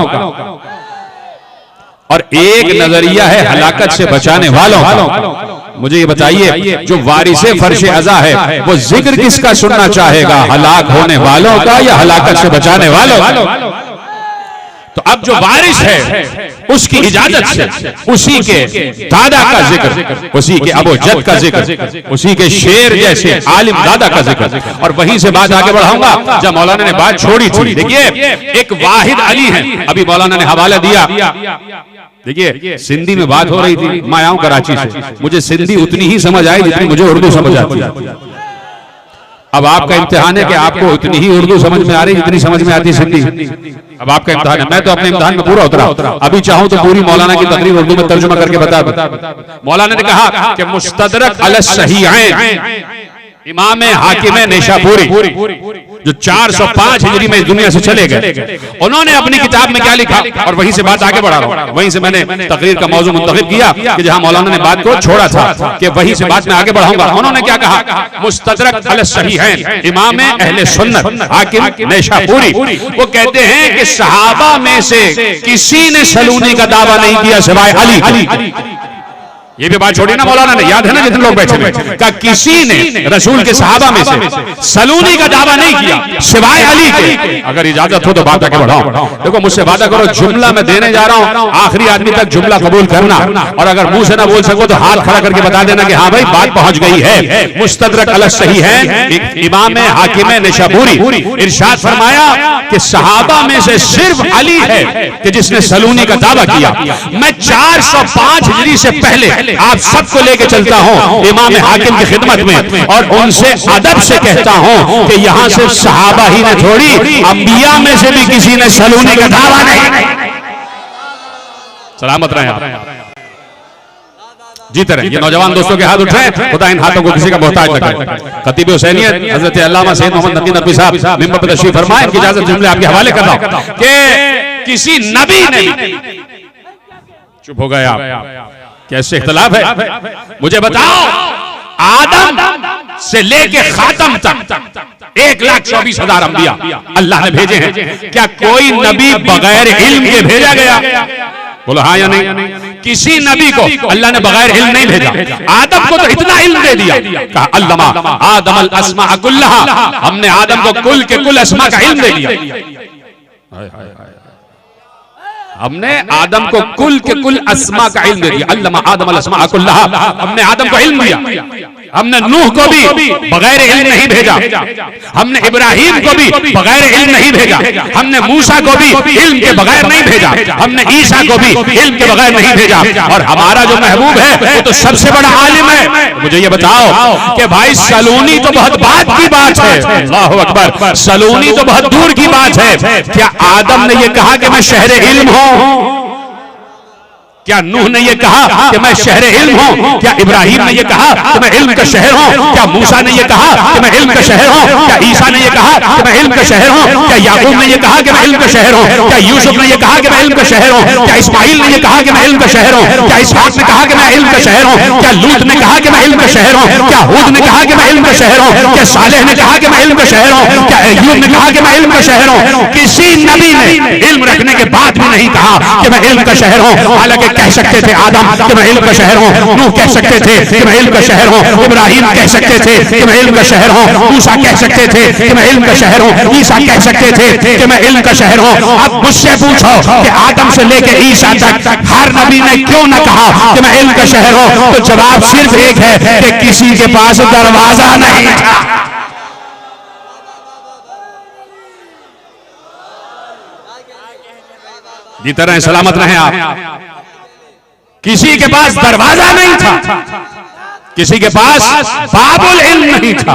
का, और एक नजरिया है हलाकत से बचाने वालों का। मुझे ये बताइए, जो वारिसे फर्श अज़ा है वो जिक्र किसका सुनना चाहेगा, हलाक होने वालों का या हलाकत से बचाने वालों का? तो अब जो वारिस है उसकी इजाजत से उसी के दादा का जिक्र, उसी के अबू जद का जिक्र, उसी के शेर जैसे आलिम दादा का जिक्र, और वहीं से बात आगे बढ़ाऊंगा जब मौलाना ने बात छोड़ी थी। देखिए, एक वाहिद अली है, अभी मौलाना ने हवाला दिया। देखिए, सिंधी में बात हो रही थी, मैं आऊं कराची से, मुझे सिंधी उतनी ही समझ आई जितनी मुझे उर्दू समझ आती है। अब आपका इम्तिहान है कि आपको उतनी ही उर्दू समझ में आ रही जितनी समझ में आती सिंधी। अब आपका इम्तिहान है, मैं तो अपने इम्तिहान में पूरा उतरा, अभी चाहूं तो पूरी मौलाना की तकरीर उर्दू में तर्जुमा करके बता। मौलाना ने कहा कि मुस्तदरक अल सहीहैन इमाम हाकिम नेशापुरी जो 405 हिजरी में इस दुनिया से चले गए, उन्होंने अपनी किताब में क्या लिखा, और वहीं से बात आगे बढ़ा रहा हूं। वहीं से मैंने तकरीर का मौजू मुंतखब किया कि जहां मौलाना ने बात को छोड़ा था कि वहीं से बात में आगे बढ़ाऊंगा। उन्होंने क्या कहा, मुस्तदरक अल सहीहैन इमाम अहले सुन्नत हाकिम नेशापुरी, वो कहते हैं कि सहाबा में से किसी ने सलूनी का दावा नहीं किया सिवाय अली। ये भी बात छोड़ी ना मौलाना ने, याद है ना जितने लोग बैठे हुए, का किसी ने रसूल के सहाबा में से सलूनी का दावा नहीं किया सिवाय अली के। अगर इजाजत हो तो बात आगे बढ़ाओ। देखो, मुझसे वादा करो, जुमला मैं देने जा रहा हूं, आखिरी आदमी तक जुमला कबूल करना, और अगर मुंह से ना बोल सको तो हाथ खड़ा करके बता देना कि हाँ भाई बात पहुंच गई है। मुस्तदरक अल सहीहैन इमाम हाकिम नेशापुरी, इरशाद फरमाया कि सहाबा में से सिर्फ अली है कि जिसने सलूनी का दावा किया। मैं 405 हिजरी से पहले आप सबको लेके चलता हूं इमाम हाकिम की खिदमत में, और उनसे अदब से कहता हूं कि यहां से सहाबा ही ने थोड़ी, अंबिया में से भी किसी ने सलूनी का दावा नहीं। सलामत रहे आप, जीते रहे। ये नौजवान दोस्तों के हाथ उठे, खुदा इन हाथों को किसी का मोहताज न करे। खतीब हुसैनियत हजरत अल्लामा सैयद मोहम्मद नकी नदवी साहब मिंबर पर तशरीफ फरमाए, इनकी इजाजत जुमले आपके हवाले कर रहा हूं कि किसी नबी ने, चुप हो गए आप, कैसे इख्तिलाफ है मुझे बताओ, आदम से लेके खातम तक 1,24,000 अंबिया अल्लाह ने भेजे हैं, क्या कोई नबी बगैर इल्म के भेजा गया? बोलो हाँ या नहीं? किसी नबी को अल्लाह ने बगैर इल्म नहीं भेजा। आदम को तो इतना इल्म दे दिया, कहा अल्लामा आदम अल अस्मा कुल्लहा, हमने आदम को कुल के कुल अस्मा का इल्म दे दिया। हमने आदम को कुल के कुल अस्मा का इल्म दे दिया। अल्लामा आदम अल अस्मा कुल्लहा, हमने आदम को इल्म दिया। हमने नूह को भी बगैर इल्म नहीं भेजा, हमने इब्राहिम को भी बगैर इल्म नहीं भेजा, हमने मूसा को भी इल्म के बगैर नहीं भेजा, हमने ईसा को भी इल्म के बगैर नहीं भेजा, और हमारा जो महबूब है वो तो सबसे बड़ा आलिम है। मुझे ये बताओ कि भाई सलूनी तो बहुत बात की बात है, अल्लाहु अकबर, सलूनी तो बहुत दूर की बात है। क्या आदम ने ये कहा कि मैं शहर इल्म हूं? क्या नूह ने यह कहा कि मैं शहर इल्म हूं? क्या इब्राहिम ने यह कहा कि मैं इल्म का शहर हूं? क्या मूसा ने यह कहा कि मैं इल्म का शहर हूं? क्या ईसा ने यह कहा कि मैं इल्म का शहर हूं? क्या याकूब ने यह कहा कि मैं इल्म का शहर हूं? क्या यूसुफ ने यह कहा कि मैं इल्म का शहर हूं? क्या इस्माइल ने यह कहा कि मैं इल्म का शहर हूं? क्या इसहाक ने कहा कि मैं इल्म का शहर हूं? क्या लूत ने कहा कि मैं इल्म का शहर हूं? क्या हूद ने कहा कि मैं इल्म का शहर हूं? क्या सालेह ने कहा कि मैं इल्म का शहर हूं? क्या अय्यूब ने कहा कि मैं इल्म का शहर हूं? किसी नबी ने इल्म रखने के बाद भी नहीं कहा कि मैं इल्म का शहर हूं। हालांकि कह सकते थे कि मैं इल्म का शहर हूं, नूह कह सकते थे कि मैं इल्म का शहर हूं, इब्राहिम कह सकते थे कि मैं इल्म का शहर हूं, मूसा कह सकते थे कि मैं इल्म का शहर हूं, ईसा कह सकते थे कि मैं इल्म का शहर हूं। अब मुझसे पूछो कि आदम से लेकर ईसा तक हर नबी ने क्यों ना कहा कि मैं इल्म का शहर हूं? तो जवाब सिर्फ एक है कि किसी के पास दरवाजा नहीं था। जीते रहें, सलामत रहें आप। किसी के पास दरवाजा नहीं था, किसी के पास बाबुल इल्म नहीं था।